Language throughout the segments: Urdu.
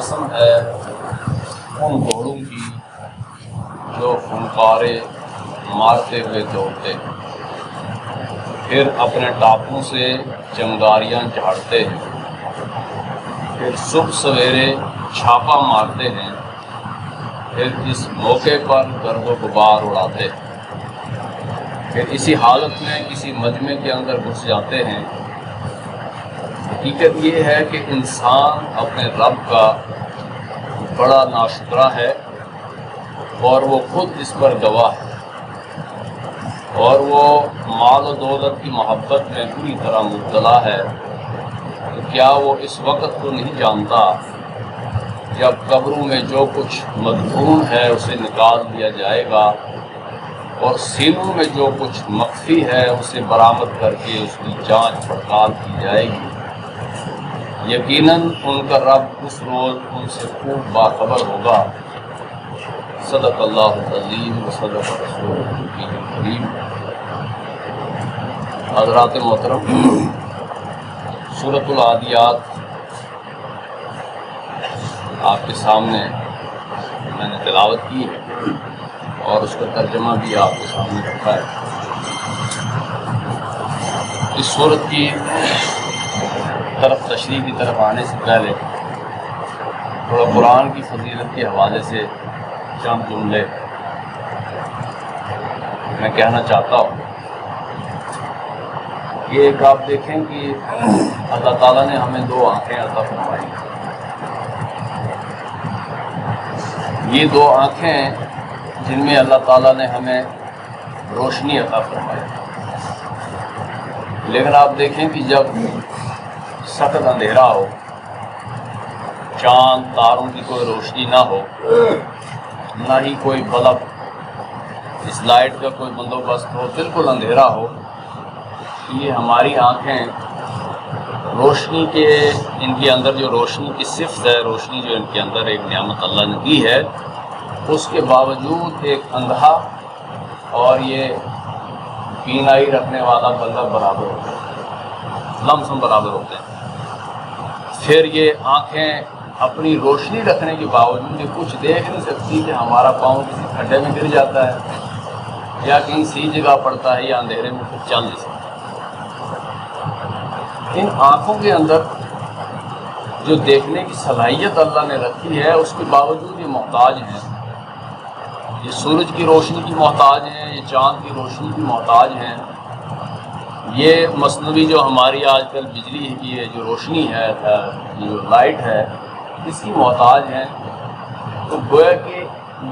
قسم ہے ان گھوڑوں کی جو فنکارے مارتے ہوئے دوڑتے ہیں، پھر اپنے ٹاپوں سے چنگاریاں جھاڑتے ہیں، پھر صبح سویرے چھاپا مارتے ہیں، پھر اس موقع پر گرد و غبار اڑاتے ہیں، پھر اسی حالت میں کسی مجمع کے اندر گھس جاتے ہیں۔ حقیقت یہ ہے کہ انسان اپنے رب کا بڑا ناشکرا ہے اور وہ خود اس پر گواہ ہے، اور وہ مال و دولت کی محبت میں پوری طرح مبتلا ہے۔ تو کیا وہ اس وقت کو نہیں جانتا جب قبروں میں جو کچھ مدفون ہے اسے نکال دیا جائے گا اور سینوں میں جو کچھ مخفی ہے اسے برآمد کر کے اس کی جانچ پڑتال کی جائے گی؟ یقیناً ان کا رب اس روز ان سے خوب باخبر ہوگا۔ صدق اللہ العظیم و صدق رسول الکریم۔ حضرات محترم، سورۃ العادیات آپ کے سامنے میں نے تلاوت کی ہے اور اس کا ترجمہ بھی آپ کے سامنے رکھا ہے۔ اس سورت کی طرف تشریح کی طرف آنے سے پہلے تھوڑا قرآن کی فضیلت کے حوالے سے چند جملے میں کہنا چاہتا ہوں۔ یہ ایک آپ دیکھیں کہ اللہ تعالیٰ نے ہمیں دو آنکھیں عطا فرمائی۔ یہ دو آنکھیں جن میں اللہ تعالیٰ نے ہمیں روشنی عطا فرمائی، لیکن آپ دیکھیں کہ جب سخت اندھیرا ہو، چاند تاروں کی کوئی روشنی نہ ہو، نہ ہی کوئی بلب، اس لائٹ کا کوئی بندوبست ہو، بالکل اندھیرا ہو، یہ ہماری آنکھیں روشنی کے، ان کے اندر جو روشنی کی صفت ہے، روشنی جو ان کے اندر ایک نعمت اللہ نے دی ہے، اس کے باوجود ایک اندھا اور یہ بینائی رکھنے والا بندہ برابر ہوتے ہیں، لمسم برابر ہوتے ہیں۔ پھر یہ آنکھیں اپنی روشنی رکھنے کے باوجود یہ کچھ دیکھ نہیں سکتی کہ ہمارا پاؤں کسی کھڈے میں گر جاتا ہے یا کہیں سی جگہ پڑتا ہے یا اندھیرے میں کچھ چل نہیں سکتا۔ ان آنکھوں کے اندر جو دیکھنے کی صلاحیت اللہ نے رکھی ہے، اس کے باوجود یہ محتاج ہیں، یہ سورج کی روشنی کی محتاج ہیں، یہ چاند کی روشنی کی محتاج ہیں، یہ مصنوعی جو ہماری آج کل بجلی کی ہے، جو روشنی ہے، جو لائٹ ہے، اس کی محتاج ہیں۔ تو گویا کہ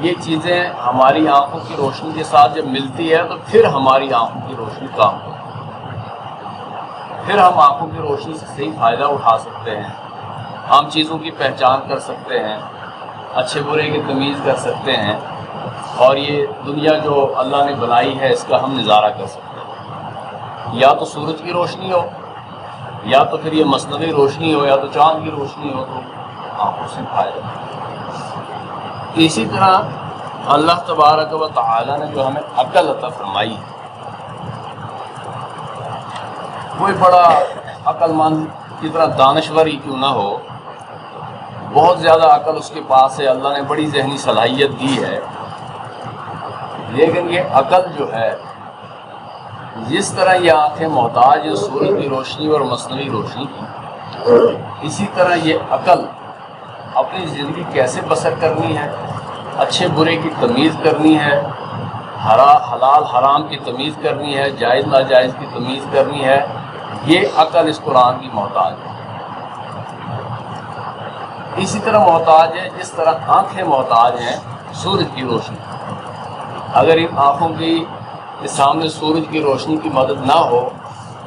یہ چیزیں ہماری آنکھوں کی روشنی کے ساتھ جب ملتی ہے تو پھر ہماری آنکھوں کی روشنی کام کرتی ہے، پھر ہم آنکھوں کی روشنی سے صحیح فائدہ اٹھا سکتے ہیں، ہم چیزوں کی پہچان کر سکتے ہیں، اچھے برے کی تمیز کر سکتے ہیں، اور یہ دنیا جو اللہ نے بنائی ہے اس کا ہم نظارہ کر سکتے ہیں۔ یا تو سورج کی روشنی ہو، یا تو پھر یہ مصنوعی روشنی ہو، یا تو چاند کی روشنی ہو، تو آنکھوں سے فائدہ۔ اسی طرح اللہ تبارک و تعالی نے جو ہمیں عقل عطا فرمائی، کوئی بڑا عقل مند کی طرح دانشور ہی کیوں نہ ہو، بہت زیادہ عقل اس کے پاس ہے، اللہ نے بڑی ذہنی صلاحیت دی ہے، لیکن یہ عقل جو ہے، جس طرح یہ آنکھیں محتاج ہے سورج کی روشنی اور مصنوعی روشنی کی، اسی طرح یہ عقل اپنی زندگی کیسے بسر کرنی ہے، اچھے برے کی تمیز کرنی ہے، حلال حرام کی تمیز کرنی ہے، جائز ناجائز کی تمیز کرنی ہے، یہ عقل اس قرآن کی محتاج ہے۔ اسی طرح محتاج ہے جس طرح آنکھیں محتاج ہیں سورج کی روشنی۔ اگر ان آنکھوں کے سامنے سورج کی روشنی کی مدد نہ ہو،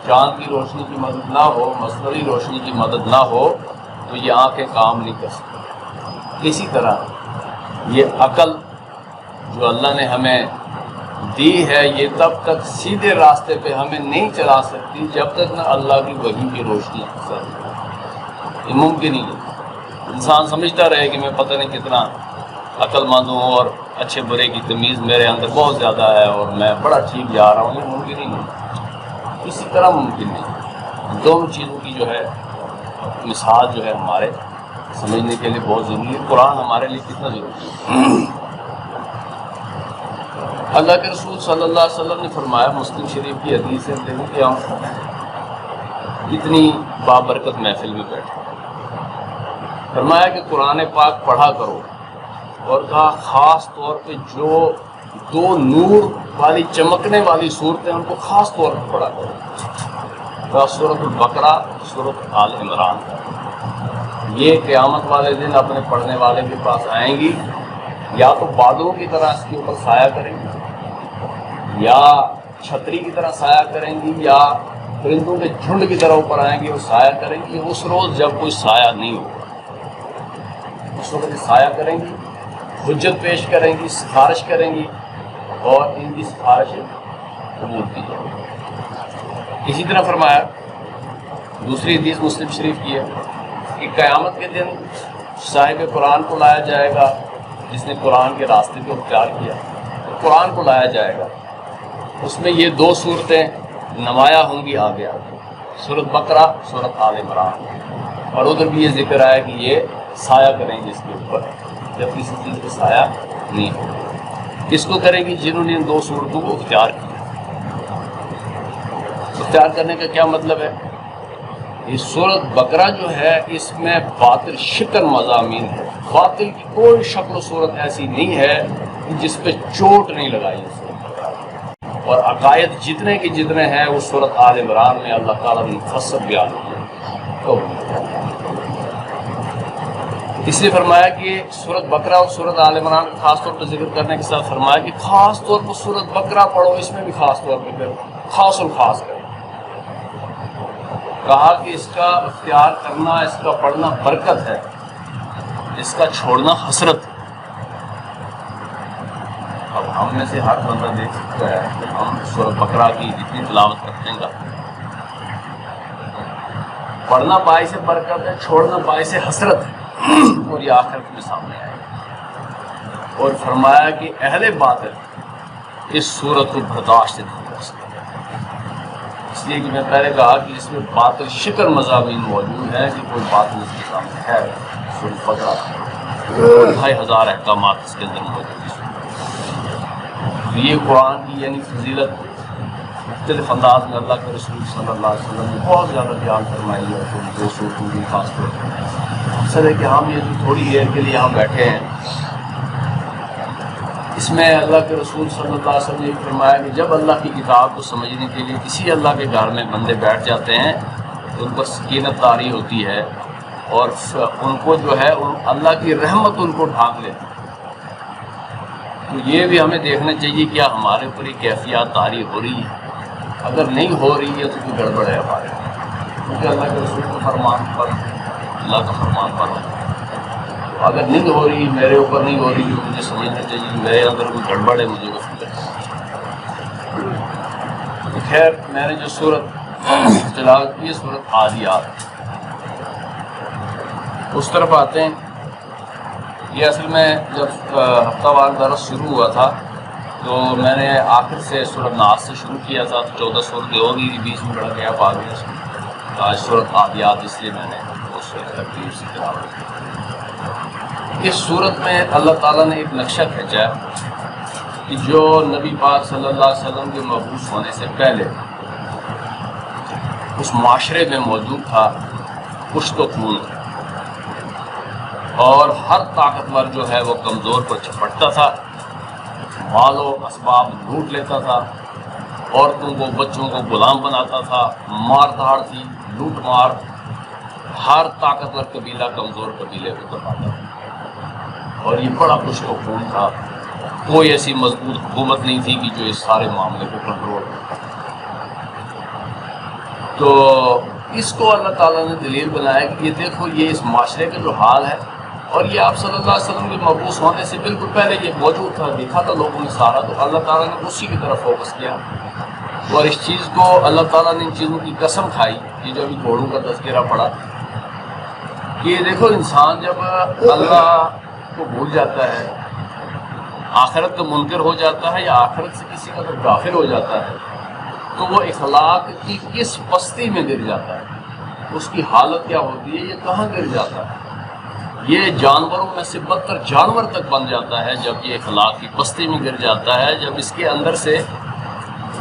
چاند کی روشنی کی مدد نہ ہو، مصنوعی روشنی کی مدد نہ ہو، تو یہ آنکھیں کام نہیں کر سکتی۔ اسی طرح یہ عقل جو اللہ نے ہمیں دی ہے، یہ تب تک سیدھے راستے پہ ہمیں نہیں چلا سکتی جب تک نہ اللہ کی وحی کی روشنی حاصل ہو۔ یہ ممکن ہی نہیں۔ انسان سمجھتا رہے کہ میں پتہ نہیں کتنا عقل مند ہوں اور اچھے برے کی تمیز میرے اندر بہت زیادہ ہے اور میں بڑا ٹھیک جا رہا ہوں، یہ ممکن ہی نہیں۔ اسی طرح ممکن نہیں۔ دونوں چیزوں کی جو ہے مثال جو ہے ہمارے سمجھنے کے لیے بہت ضروری ہے۔ قرآن ہمارے لیے کتنا ضروری ہے۔ اللہ کے رسول صلی اللہ علیہ وسلم نے فرمایا، مسلم شریف کی حدیث ہے کہ ہم اتنی بابرکت محفل میں بیٹھے، فرمایا کہ قرآن پاک پڑھا کرو، اور کہا خاص طور پہ جو دو نور والی چمکنے والی صورتیں ان کو خاص طور پہ پڑھا کرو، سورۃ البقرہ، سورۃ آل عمران۔ یہ قیامت والے دن اپنے پڑھنے والے کے پاس آئیں گی، یا تو بادلوں کی طرح اس کے اوپر سایہ کریں گی، یا چھتری کی طرح سایہ کریں گی، یا پرندوں کے جھنڈ کی طرح اوپر آئیں گی اور سایہ کریں گی۔ اس روز جب کوئی سایہ نہیں ہوگا، اس وقت سایہ کریں گی، حجت پیش کریں گی، سفارش کریں گی، اور ان کی سفارشیں قبول کی جائیں گی۔ اسی طرح فرمایا، دوسری حدیث مسلم شریف کی ہے کہ قیامت کے دن صاحب قرآن کو لایا جائے گا، جس نے قرآن کے راستے کو اختیار کیا، قرآن کو لایا جائے گا، اس میں یہ دو صورتیں نمایاں ہوں گی آگے آگے، سورۃ بقرہ، سورۃ آل عمران، اور ادھر بھی یہ ذکر آیا کہ یہ سایہ کریں گے اس کے اوپر، جب کسی چیز کا سایہ نہیں ہوگا۔ کس کو کریں گی؟ جنہوں نے ان دو صورتوں کو اختیار کیا۔ اختیار کرنے کا کیا مطلب ہے؟ یہ سورۃ بقرہ جو ہے اس میں باطل شکن مضامین ہے، باطل کی کوئی شکل و صورت ایسی نہیں ہے کہ جس پہ چوٹ نہیں لگائی ہے سورۃ بقرہ، اور عقائد جتنے کے جتنے ہیں وہ سورۃ آل عمران میں اللہ تعالیٰ نے مفصل بیان کیا۔ اس لیے فرمایا کہ سورۃ بقرہ اور سورۃ آل عمران کا خاص طور پر ذکر کرنے کے ساتھ فرمایا کہ خاص طور پر سورۃ بقرہ پڑھو، اس میں بھی خاص طور پہ خاص الخاص کرو۔ کہا کہ اس کا اختیار کرنا، اس کا پڑھنا برکت ہے، اس کا چھوڑنا حسرت ہے۔ اب ہم میں سے ہر بندہ دیکھ سکتا ہے کہ ہم سورۃ بقرہ کی جتنی تلاوت کرتے ہیں گا، پڑھنا باعث برکت ہے، چھوڑنا باعث حسرت ہے، اور یہ آخرت میں سامنے آئے گا۔ اور فرمایا کہ اہل باطل اس صورت کو برداشت نہیں کر سکتے، اس لیے کہ میں پہلے کہا کہ اس میں باطل شکر مضامین موجود ہیں کہ کوئی باطل اس کے سامنے ہے۔ سورۃ بقرہ 2500 احکامات اس کے اندر موجود ہیں۔ یہ قرآن کی یعنی فضیلت مختلف انداز میں اللہ کے رسول صلی اللہ علیہ وسلم نے بہت زیادہ بیان فرمائی ہے، تو دو صورتوں کی خاص طور پر اکثر ہے کہ ہم یہ جو تھوڑی دیر کے لیے یہاں بیٹھے ہیں، اس میں اللہ کے رسول صلی اللہ علیہ وسلم نے فرمایا کہ جب اللہ کی کتاب کو سمجھنے کے لیے کسی اللہ کے گھر میں بندے بیٹھ جاتے ہیں تو ان پر سکینت طاری ہوتی ہے، اور ان کو جو ہے اللہ کی رحمت ان کو ڈھانپ لیتی ہے۔ تو یہ بھی ہمیں دیکھنا چاہیے کیا ہمارے اوپر یہ کیفیات طاری ہو رہی ہے۔ اگر نہیں ہو رہی ہے تو کوئی گڑبڑ ہے ہمارے، کیونکہ اللہ کے رسول کے فرمان پر، اللہ کا فرمان پر ہے۔ اگر نہیں ہو رہی، میرے اوپر نہیں ہو رہی، تو مجھے سمجھنا چاہیے میرے اندر کوئی گڑبڑ ہے، مجھے اس فکر ہے۔ خیر، میں نے جو سورت تلاوت کی ہے سورت عادیات، اس طرف آتے ہیں۔ یہ اصل میں جب ہفتہ وار درس شروع ہوا تھا تو میں نے آخر سے سورۃ ناس سے شروع کیا تھا، تو 14 سورتیں ہو گئی، بیچ میں بڑا گیپ آ گیا۔ آج سورۃ عادیات، اس لیے میں نے اس ترتیب سے تلاوت کی۔ اس صورت میں اللہ تعالیٰ نے ایک نقشہ کھینچا کہ جو نبی پاک صلی اللہ علیہ وسلم کے مبعوث ہونے سے پہلے اس معاشرے میں موجود تھا، پشت و خون، اور ہر طاقتور جو ہے وہ کمزور پر چپٹتا تھا، مال و اسباب لوٹ لیتا تھا، عورتوں کو بچوں کو غلام بناتا تھا، مار دھاڑ تھی، لوٹ مار، ہر طاقتور قبیلہ کمزور قبیلے کو دباتا تھا، اور یہ بڑا پشت و خون تھا۔ کوئی ایسی مضبوط حکومت نہیں تھی کہ جو اس سارے معاملے کو کنٹرول کرتا۔ تو اس کو اللہ تعالیٰ نے دلیل بنایا کہ یہ دیکھو، یہ اس معاشرے کا جو حال ہے، اور یہ آپ صلی اللہ علیہ وسلم کے مبعوث ہونے سے بالکل پہلے یہ موجود تھا، دیکھا تھا لوگوں نے سارا، تو اللہ تعالیٰ نے اسی کی طرف فوکس کیا، اور اس چیز کو اللہ تعالیٰ نے ان چیزوں کی قسم کھائی۔ یہ جو ابھی گھوڑوں کا تذکرہ پڑا کہ یہ دیکھو، انسان جب اللہ کو بھول جاتا ہے، آخرت کا منکر ہو جاتا ہے، یا آخرت سے کسی کا غافل ہو جاتا ہے، تو وہ اخلاق کی کس پستی میں گر جاتا ہے، اس کی حالت کیا ہوتی ہے، یہ کہاں گر جاتا ہے۔ یہ جانوروں میں سے بدتر جانور تک بن جاتا ہے جب یہ اخلاق کی پستی میں گر جاتا ہے، جب اس کے اندر سے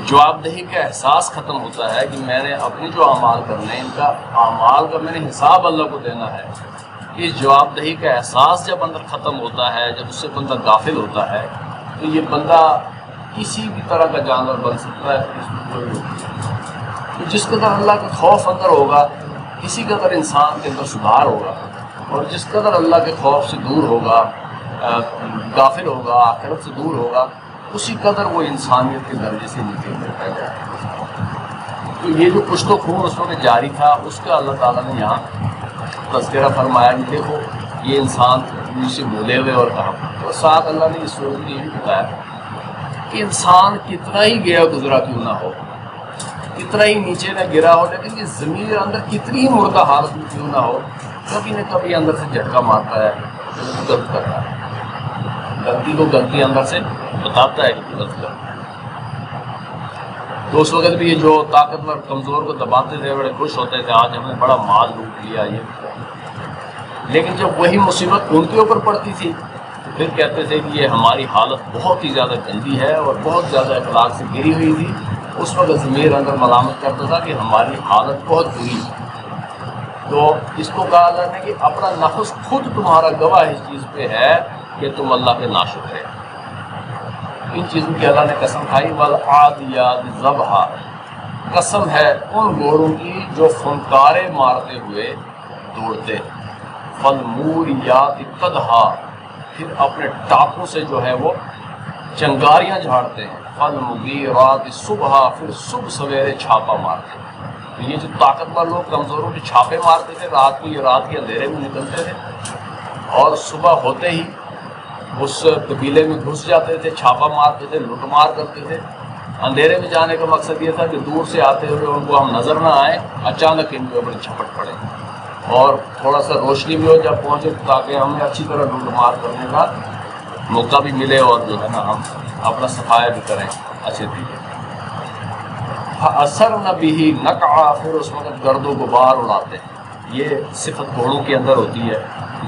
جواب دہی کا احساس ختم ہوتا ہے کہ میں نے اپنے جو اعمال کرنے ہیں، ان کا اعمال کا میں نے حساب اللہ کو دینا ہے۔ اس جواب دہی کا احساس جب اندر ختم ہوتا ہے، جب اس سے بندہ غافل ہوتا ہے، تو یہ بندہ کسی بھی طرح کا جانور بن سکتا ہے۔ اس میں کوئی تو جس قدر اللہ کا خوف اندر ہوگا، اسی قدر انسان کے اندر سدھار ہوگا، اور جس قدر اللہ کے خوف سے دور ہوگا، غافل ہوگا، آخرت سے دور ہوگا، اسی قدر وہ انسانیت کے درجے سے نیچے گرتا جائے گا۔ تو یہ جو کچھ تو خون اس وقت جاری تھا، اس کا اللہ تعالیٰ نے یہاں تذکرہ فرمایا کہ دیکھو یہ انسان مجھ سے بولے ہوئے اور کہا، اور ساتھ اللہ نے اس صورت میں یہ بھی بتایا کہ انسان کتنا ہی گیا گزرا کیوں نہ ہو، کتنا ہی نیچے نہ گرا ہو، لیکن یہ ضمیر اندر کتنی ہی مردہ حالت میں کیوں نہ ہو، کبھی نہ کبھی اندر سے جھٹکا مارتا ہے، غلط کرتا ہے، غلطی کو غلطی اندر سے بتاتا ہے کہ غلط کرتا ہے۔ تو اس وقت بھی یہ جو طاقتور کمزور کو دباتے تھے بڑے خوش ہوتے تھے، آج ہم نے بڑا مال لوٹ لیا یہ، لیکن جب وہی مصیبت ان کے اوپر پڑتی تھی تو پھر کہتے تھے کہ یہ ہماری حالت بہت ہی زیادہ گندی ہے اور بہت زیادہ اخلاق سے گری ہوئی تھی۔ اس وقت ضمیر اندر ملامت کرتا تھا کہ ہماری حالت بہت بری ہے۔ تو اس کو کہا اللہ نے کہ اپنا نفس خود تمہارا گواہ اس چیز پہ ہے کہ تم اللہ کے ناشکر ہے۔ ان چیزوں کی اللہ نے قسم کھائی، والعادیات ضبحا، قسم ہے ان گھوڑوں کی جو فنکارے مارتے ہوئے دوڑتے، فالموریات قدحا، پھر اپنے ٹاپوں سے جو ہے وہ چنگاریاں جھاڑتے ہیں، فالمغیرات صبحا، پھر صبح سویرے چھاپا مارتے ہیں۔ تو یہ جو طاقتور لوگ کمزوروں کے چھاپے مارتے تھے، رات کو یہ رات کے اندھیرے میں نکلتے تھے اور صبح ہوتے ہی اس قبیلے میں گھس جاتے تھے، چھاپا مارتے تھے، لوٹ مار کرتے تھے۔ اندھیرے میں جانے کا مقصد یہ تھا کہ دور سے آتے ہوئے ان کو ہم نظر نہ آئیں، اچانک ان کے اوپر جھپٹ پڑے اور تھوڑا سا روشنی بھی ہو جب پہنچے تاکہ ہمیں اچھی طرح لوٹ مار کرنے کا موقع بھی ملے اور جو ہے نا ہم اپنا صفایا بھی کریں اچھے طریقے۔ اثر نہ بھی نقعہ، پھر اس وقت گرد و غبار اڑاتے ہیں۔ یہ صفت گھوڑوں کے اندر ہوتی ہے،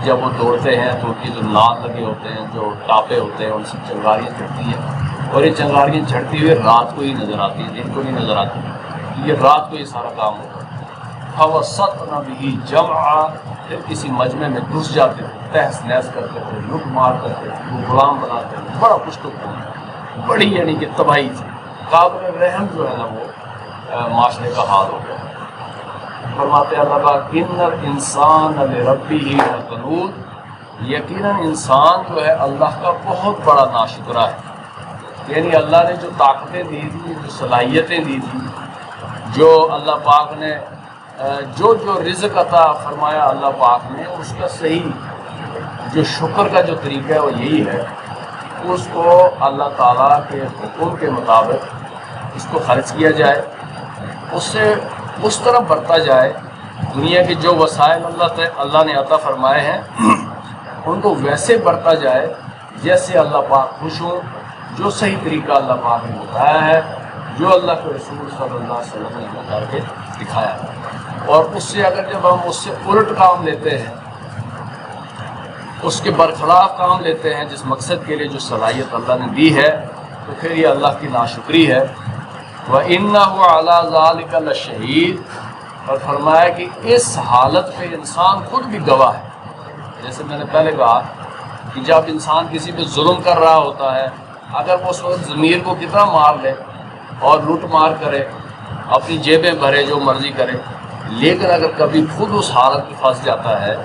جب وہ دوڑتے ہیں تو ان کی جو نال لگے ہوتے ہیں، جو ٹاپے ہوتے ہیں، ان سے چنگاریاں چڑھتی ہیں، اور یہ چنگاریاں چڑھتی ہوئے رات کو ہی نظر آتی ہیں، دن کو نہیں نظر آتی، یہ رات کو یہ سارا کام ہوتا ہے۔ فوسطن به جمعا، پھر کسی مجمع میں گھس جاتے تھے، تہس نہس کرتے تھے، لوٹ مار کرتے تھے، غلام بناتے تھے، بڑا کچھ تو بڑی یعنی کہ تباہی تھی، قابل رحم جو ہے نا وہ معاشرے کا حال ہو گیا۔ فرماتے اللہ ان الانسان لربہ لکنود، یقیناً انسان جو ہے اللہ کا بہت بڑا ناشکرہ ہے۔ یعنی اللہ نے جو طاقتیں دی تھی، جو صلاحیتیں دی تھی، جو اللہ پاک نے جو رزق عطا فرمایا اللہ پاک نے، اس کا صحیح جو شکر کا جو طریقہ ہے وہ یہی ہے، اس کو اللہ تعالیٰ کے حکم کے مطابق اس کو خرچ کیا جائے، اس سے اس طرح برتا جائے، دنیا کے جو وسائل اللہ نے عطا فرمائے ہیں ان کو ویسے برتا جائے جیسے اللہ پاک خوش ہوں، جو صحیح طریقہ اللہ پاک نے بتایا ہے، جو اللہ کے رسول صلی اللہ علیہ وسلم نے بتا کے دکھایا ہے۔ اور اس سے اگر جب ہم اس سے الٹ کام لیتے ہیں، اس کے برخلاف کام لیتے ہیں جس مقصد کے لیے جو صلاحیت اللہ نے دی ہے، تو پھر یہ اللہ کی ناشکری ہے۔ وَإِنَّهُ عَلَىٰ ذَلِكَ لَشَهِيدٌ، اور فرمایا کہ اس حالت پہ انسان خود بھی گواہ ہے۔ جیسے میں نے پہلے کہا کہ جب انسان کسی پہ ظلم کر رہا ہوتا ہے، اگر وہ اس وقت ضمیر کو کتنا مار لے اور لوٹ مار کرے، اپنی جیبیں بھرے، جو مرضی کرے، لیکن اگر کبھی خود اس حالت میں پھنس جاتا ہے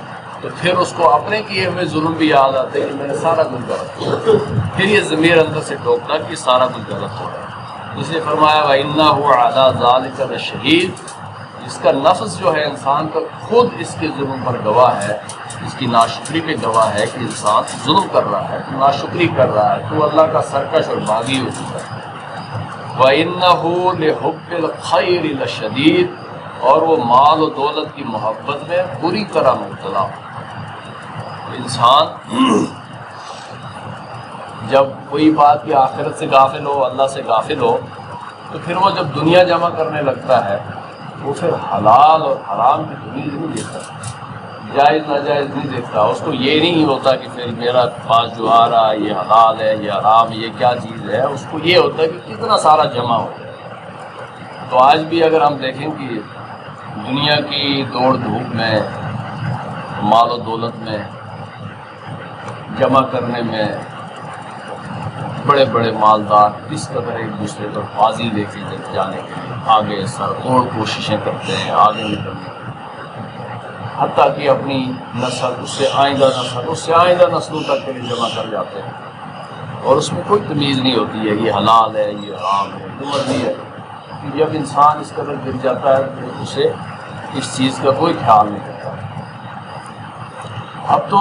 تو پھر اس کو اپنے کیے ہوئے ظلم بھی یاد آتے ہیں کہ میں نے سارا کچھ غلط کیا، پھر یہ ضمیر اندر سے ٹوکتا کہ سارا کچھ غلط ہو رہا ہے۔ اس لیے فرمایا وَإِنَّهُ عَلَىٰ ذَلِكَ لَشَهِيدٌ، جس کا نفس جو ہے انسان کا خود اس کے ظلم پر گواہ ہے، اس کی ناشکری پہ گواہ ہے کہ انسان ظلم کر رہا ہے، ناشکری کر رہا ہے، تو اللہ کا سرکش اور باغی ہو چکا ہے۔ وَإِنَّهُ لِحُبِّ الْخَيْرِ لَشَدِيدٌ، اور وہ مال و دولت کی محبت میں بری طرح مبتلا ہو۔ انسان جب کوئی بات کی آخرت سے غافل ہو، اللہ سے غافل ہو، تو پھر وہ جب دنیا جمع کرنے لگتا ہے وہ پھر حلال اور حرام کی تمیز نہیں دیتا، جائز ناجائز نہیں دیکھتا، اس کو یہ نہیں ہوتا کہ پھر میرا پاس جو آ رہا ہے یہ حلال ہے یہ حرام ہے یہ کیا چیز ہے، اس کو یہ ہوتا ہے کہ کتنا سارا جمع ہو جائے۔ تو آج بھی اگر ہم دیکھیں کہ دنیا کی دوڑ دھوپ میں، مال و دولت میں، جمع کرنے میں، بڑے بڑے مالدار کس قدر ایک دوسرے پر بازی لے کے جانے کے لیے آگے سر توڑ کوششیں کرتے ہیں آگے نکلنے کی، حتیٰ کہ اپنی نسل اس سے آئندہ نسلوں تک کے لیے جمع کر جاتے ہیں، اور اس میں کوئی تمیز نہیں ہوتی ہے یہ حلال ہے یہ حرام ہے، جو مرضی ہے۔ جب انسان اس قدر گر جاتا ہے تو اسے اس چیز کا کوئی خیال نہیں کرتا۔ اب تو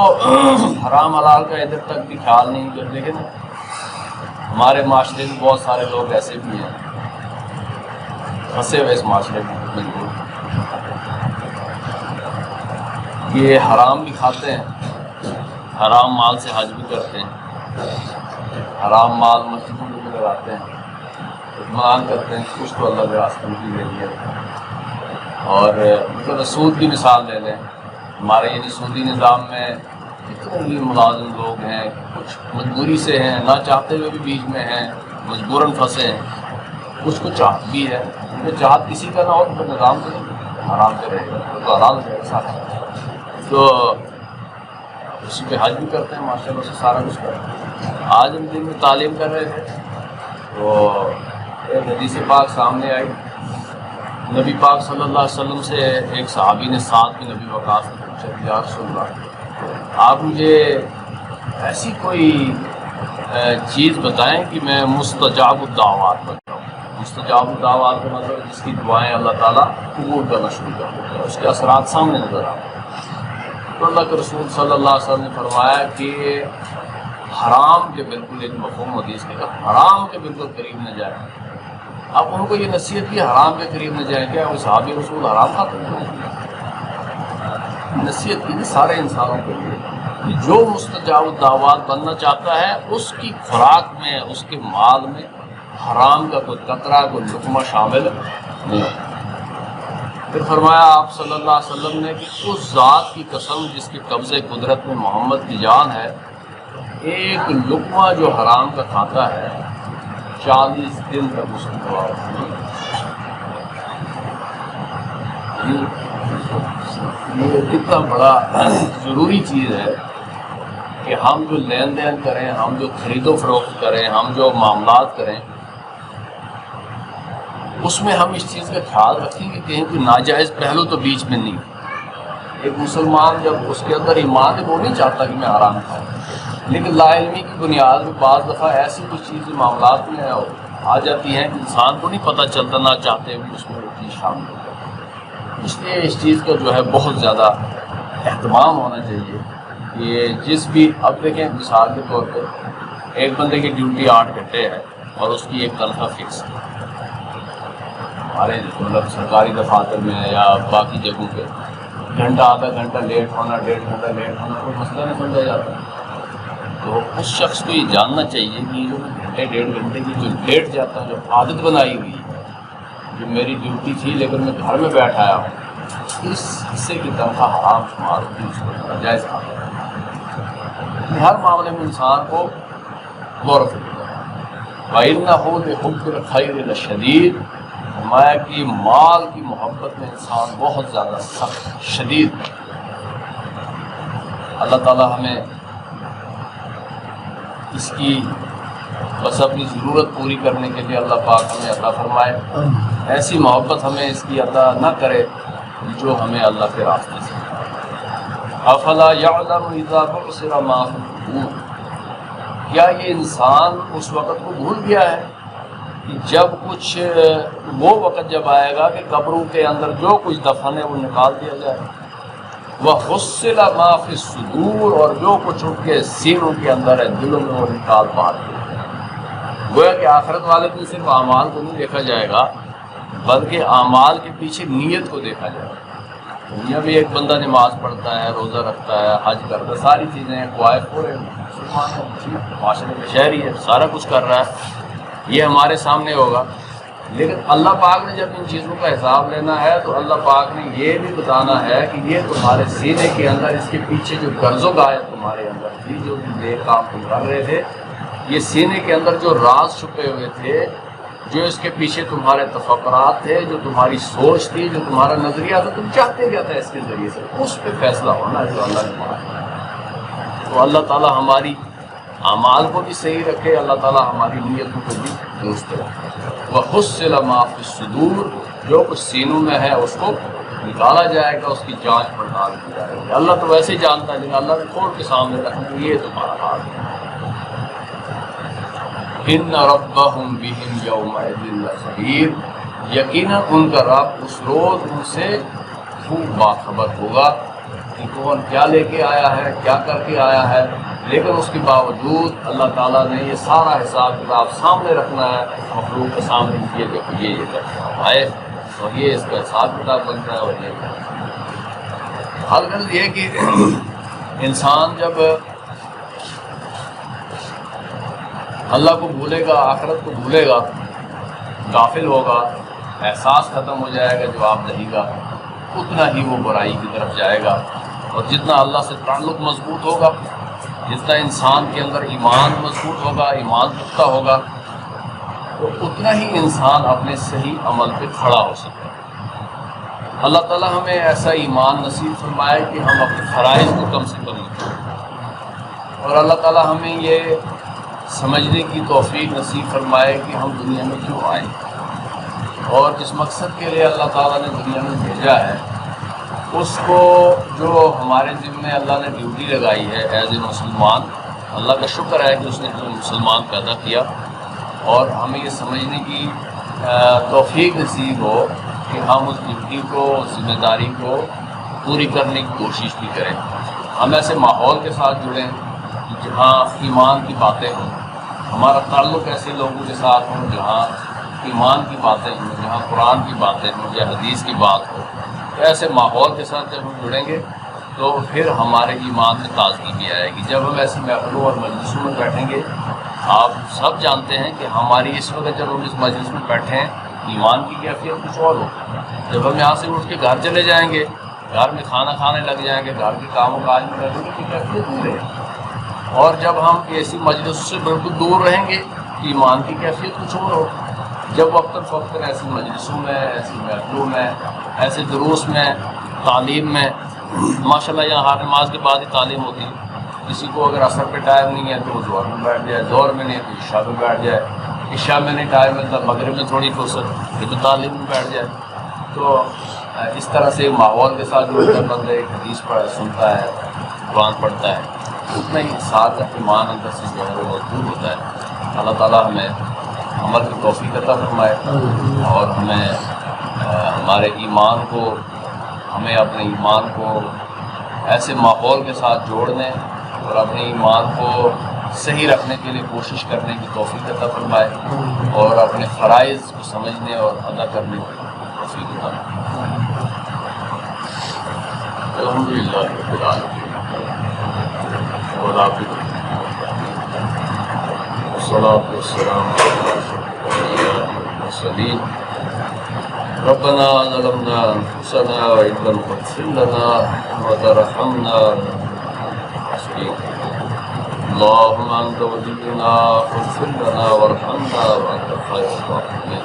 حرام حلال کا ادھر تک بھی خیال نہیں کرتے، لیکن ہمارے معاشرے میں بہت سارے لوگ ایسے بھی ہیں پھنسے ہوئے اس معاشرے میں مجبور، یہ حرام بھی کھاتے ہیں، حرام مال سے حج بھی کرتے ہیں، حرام مال مسجدوں میں بھی لگاتے ہیں، اطمینان کرتے ہیں کچھ تو اللہ کے راستے میں بھی لے لیا، اور مطلب سود کی مثال لے لیں، ہمارے یعنی سودی نظام میں جتنے بھی ملازم لوگ ہیں کچھ مجبوری سے ہیں، نہ چاہتے ہوئے بھی بیچ میں ہیں، مجبوراً پھنسے ہیں، کچھ کو چاہت بھی ہے، کیونکہ چاہت کسی کا نہ ہو تو نظام تو نہیں حرام سے رہے گا، تو حلال رہے گا سارا، تو اسی پہ حج بھی کرتے ہیں ماشاء اللہ سے سارا کچھ کرتے ہیں۔ آج ہم دن میں تعلیم کر رہے تھے تو ایک حدیث پاک سامنے آئی، نبی پاک صلی اللہ علیہ وسلم سے ایک صحابی نے سعد بن ابی وقاص نے پوچھا کہ یا رسول اللہ آپ مجھے ایسی کوئی چیز بتائیں کہ میں مستجاب الدعوات بن جاؤں۔ مستجاب الدعوات کا مطلب جس کی دعائیں اللہ تعالیٰ قبول کرنا شروع کر دیتے ہیں، اس کے اثرات سامنے نظر آتے ہیں۔ تو اللہ کے رسول صلی اللہ علیہ وسلم نے فرمایا کہ حرام کے بالکل ایک مفہوم حدیث کے حرام کے بالکل قریب نہ جائیں۔ اب ان کو یہ نصیحت کی حرام کے قریب نہ جائیں، کیا وہ صحابی رسول حرام کھاتے ہیں؟ نصیحت کی سارے انسانوں کے لیے کہ جو مستجاب الدعوات بننا چاہتا ہے اس کی خوراک میں، اس کے مال میں حرام کا کوئی قطرہ کوئی لقمہ شامل نہیں ہوتا۔ پھر فرمایا آپ صلی اللہ علیہ وسلم نے کہ اس ذات کی قسم جس کے قبضے قدرت میں محمد کی جان ہے، ایک لقمہ جو حرام کا کھاتا ہے 40 دن تک اس کی دعا ہوتی ہے۔ یہ کتنا بڑا ضروری چیز ہے کہ ہم جو لین دین کریں، ہم جو خرید و فروخت کریں، ہم جو معاملات کریں، اس میں ہم اس چیز کا خیال رکھیں کہ کہیں کوئی ناجائز پہلو تو بیچ میں نہیں۔ ایک مسلمان جب اس کے اندر ایمان ہے وہ نہیں چاہتا کہ میں حرام کھاؤں، لیکن لا علمی کی بنیاد میں بعض دفعہ ایسی کچھ چیزیں معاملات میں آ جاتی ہیں کہ انسان کو نہیں پتہ چلتا، نہ چاہتے ہوئے اس میں وہ چیز شامل ہو جاتی ہے۔ اس لیے اس چیز کا جو ہے بہت زیادہ اہتمام ہونا چاہیے کہ جس بھی، اب دیکھیں مثال کے طور پہ ایک بندے کی ڈیوٹی 8 گھنٹے ہے اور اس کی ایک تنخواہ فکس ہے، ہمارے مطلب سرکاری دفاتر میں یا باقی جگہوں پہ گھنٹہ آدھا گھنٹہ لیٹ ہونا، 1.5 گھنٹہ لیٹ ہونا کوئی مسئلہ نہیں سمجھا جاتا۔ تو اس شخص کو یہ جاننا چاہیے کہ جو گھنٹے 1.5 گھنٹے کی جو لیٹ جاتا ہے، جو عادت بنائی ہوئی ہے، جو میری ڈیوٹی تھی لیکن میں گھر میں بیٹھ آیا ہوں، اس حصے کی تنخواہ حرام شمار ہوتی ہے، اس کو ناجائز کہا جاتا ہے۔ ہر معاملے میں انسان کو غور و فکر کرنا ہے۔ وَإِنَّهُ لِحُبِّ الْخَيْرِ لَشَدِيدٌ، فرمایا کہ مال کی محبت میں انسان بہت زیادہ سخت شدید ہے۔ اللہ تعالیٰ ہمیں اس کی بس اپنی ضرورت پوری کرنے کے لیے اللہ پاک ہمیں عطا فرمائے، ایسی محبت ہمیں اس کی عطا نہ کرے جو ہمیں اللہ کے راستے سے۔ افلا یعلم اذا بعثر ما فی القبور، کیا یہ انسان اس وقت کو بھول گیا ہے کہ جب کچھ وہ وقت جب آئے گا کہ قبروں کے اندر جو کچھ دفن ہے وہ نکال دیا جائے، وحصل ما فی الصدور، اور جو کچھ ان کے سینوں کے اندر ہے دلوں میں وہ نکال باہر دیا جائے۔ گویا کہ آخرت والے دن صرف اعمال کو نہیں دیکھا جائے گا بلکہ اعمال کے پیچھے نیت کو دیکھا جائے گا۔ دنیا بھی ایک بندہ نماز پڑھتا ہے، روزہ رکھتا ہے، حج کرتا ہے، ساری چیزیں قوائف پورے مسلمان ہے، معاشرے میں شہری ہے، سارا کچھ کر رہا ہے، یہ ہمارے سامنے ہوگا لیکن اللہ پاک نے جب ان چیزوں کا حساب لینا ہے تو اللہ پاک نے یہ بھی بتانا ہے کہ یہ تمہارے سینے کے اندر، اس کے پیچھے جو غرض و غایت تمہارے اندر تھی، جو نیک کام تم کر رہے تھے، یہ سینے کے اندر جو راز چھپے ہوئے تھے، جو اس کے پیچھے تمہارے تفکرات تھے، جو تمہاری سوچ تھی، جو تمہارا نظریہ تھا، تم چاہتے کیا تھا اس کے ذریعے سے، اس پہ فیصلہ ہونا ہے جو اللہ نے مانا۔ تو اللہ تعالیٰ ہماری اعمال کو بھی صحیح رکھے، اللہ تعالیٰ ہماری نیتوں کو بھی درست رکھے۔ وَحُصِّلَ مَا فِي الصُّدُورِ، جو کچھ سینوں میں ہے اس کو نکالا جائے گا، اس کی جانچ پڑتال کی جائے گی۔ اللہ تو ویسے ہی جانتا ہے، لیکن اللہ نے کھول کے سامنے رکھنا کہ یہ تمہارا حال ہے۔ إِنَّ رَبَّهُمْ بِهِمْ يَوْمَئِذٍ لَخَبِيرٌ، یقیناً ان کا رب اس روز ان سے خوب باخبر ہوگا کہ کون کیا لے کے آیا ہے، کیا کر کے آیا ہے، لیکن اس کے باوجود اللہ تعالیٰ نے یہ سارا حساب کتاب سامنے رکھنا ہے مخلوق کے سامنے، یہ دیکھو یہ کر کے آئے اور یہ اس کا حساب کتاب بنتا ہے۔ اور یہ حل غرض یہ کہ انسان جب اللہ کو بھولے گا، آخرت کو بھولے گا، غافل ہوگا، احساس ختم ہو جائے گا، جواب دہی گا، اتنا ہی وہ برائی کی طرف جائے گا۔ اور جتنا اللہ سے تعلق مضبوط ہوگا، جتنا انسان کے اندر ایمان مضبوط ہوگا، ایمان پختہ ہوگا، تو اتنا ہی انسان اپنے صحیح عمل پہ کھڑا ہو سکتا ہے۔ اللہ تعالیٰ ہمیں ایسا ایمان نصیب فرمائے کہ ہم اپنے فرائض کو کم سے کم کریں، اور اللہ تعالیٰ ہمیں یہ سمجھنے کی توفیق نصیب فرمائے کہ ہم دنیا میں کیوں آئے، اور جس مقصد کے لیے اللہ تعالیٰ نے دنیا میں بھیجا ہے اس کو، جو ہمارے ذمے اللہ نے ڈیوٹی لگائی ہے ایز اے مسلمان، اللہ کا شکر ہے کہ اس نے ہمیں مسلمان پیدا کیا، اور ہمیں یہ سمجھنے کی توفیق نصیب ہو کہ ہم اس ڈیوٹی کو، اس ذمہ داری کو پوری کرنے کی کوشش بھی کریں۔ ہم ایسے ماحول کے ساتھ جڑیں جہاں ایمان کی باتیں ہوں، ہمارا تعلق ایسے لوگوں کے ساتھ ہوں جہاں ایمان کی باتیں ہوں، جہاں قرآن کی باتیں ہوں یا حدیث کی بات ہو۔ تو ایسے ماحول کے ساتھ جب ہم جڑیں گے تو پھر ہمارے ایمان میں تازگی بھی آئے گی۔ جب ہم ایسی محفلوں اور مجلسوں میں بیٹھیں گے، آپ سب جانتے ہیں کہ ہماری اس وقت جب ہم اس مجلس میں بیٹھے ہیں، ایمان کی کیفیت کچھ اور ہوگی۔ جب ہم یہاں سے اٹھ کے گھر چلے جائیں گے، گھر میں کھانا کھانے لگ جائیں گے، گھر کے کام و کاج میں لگیں گے، کی کیفیت نہیں رہے گی۔ اور جب ہم ایسی مجلس سے بالکل دور رہیں گے، ایمان کی کیفیت کچھ اور ہوگی۔ جب وقتاً فوقتاً ایسی مجلسوں میں، ایسی محفلوں میں، ایسے دروس میں، تعلیم میں، ماشاءاللہ یہاں ہر نماز کے بعد ہی تعلیم ہوتی ہے، کسی کو اگر عصر پہ ٹائم نہیں ہے تو وہ ظہر میں بیٹھ جائے، ظہر میں نہیں ہے تو عشاء میں بیٹھ جائے، عشاء میں نہیں ٹائم ملتا مغرب میں تھوڑی فرصت پھر تو تعلیم میں بیٹھ جائے۔ تو اس طرح سے ماحول کے ساتھ جو بندہ ایک حدیث سنتا ہے، قرآن پڑھتا ہے، اتنا ہی ساتھ ایمان اندر سے جو ہے وہ مضبوط ہوتا ہے۔ اللہ تعالیٰ ہمیں عمل کی توفیق عطا فرمائے، اور ہمیں ہمارے ایمان کو، ہمیں اپنے ایمان کو ایسے ماحول کے ساتھ جوڑنے اور اپنے ایمان کو صحیح رکھنے کے لیے کوشش کرنے کی توفیق عطا فرمائے، اور اپنے فرائض کو سمجھنے اور ادا کرنے کی توفیق عطا فرمائے۔ الحمدللہ رب العالمین، والصلاة والسلام علی اشرف الانبیاء والمرسلین۔ ربنا ظلمنا انفسنا وان لم تغفر لنا وترحمنا اللهم انت ولينا فاغفر لنا وارحمنا وانت خير الراحمين۔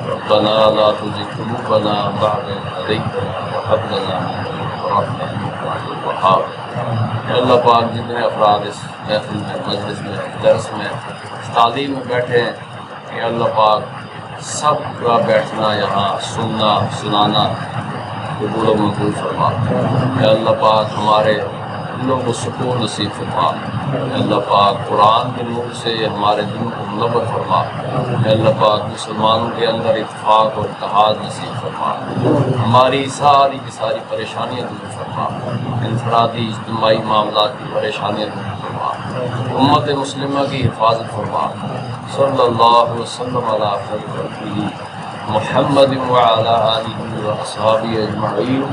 ربنا لا تزغ قلوبنا بعد إذ هديتنا وهب لنا من لدنك رحمة إنك أنت الوهاب۔ اے اللہ پاک، جتنے افراد اس محفل میں، مجلس میں، درس میں، تعلیم میں بیٹھے ہیں، اے اللہ پاک سب کا بیٹھنا، یہاں سننا، سنانا قبول و منظور فرما۔ اے اللہ پاک ہمارے دلوں کو سکون نصیب فرما۔ اے اللہ پاک قرآن کے نور سے ہمارے دلوں کو منور فرما۔ اے اللہ پاک مسلمانوں کے اندر اتفاق اور اتحاد نصیب فرما۔ ہماری ساری کی ساری پریشانیاں دور فرما، انفرادی اجتماعی معاملات کی پریشانیاں دور فرما، امت مسلمہ کی حفاظت فرما۔ صلی اللہ وسلم علی خیر خلقہ محمد وعلی آلہ واصحابہ اجمعین۔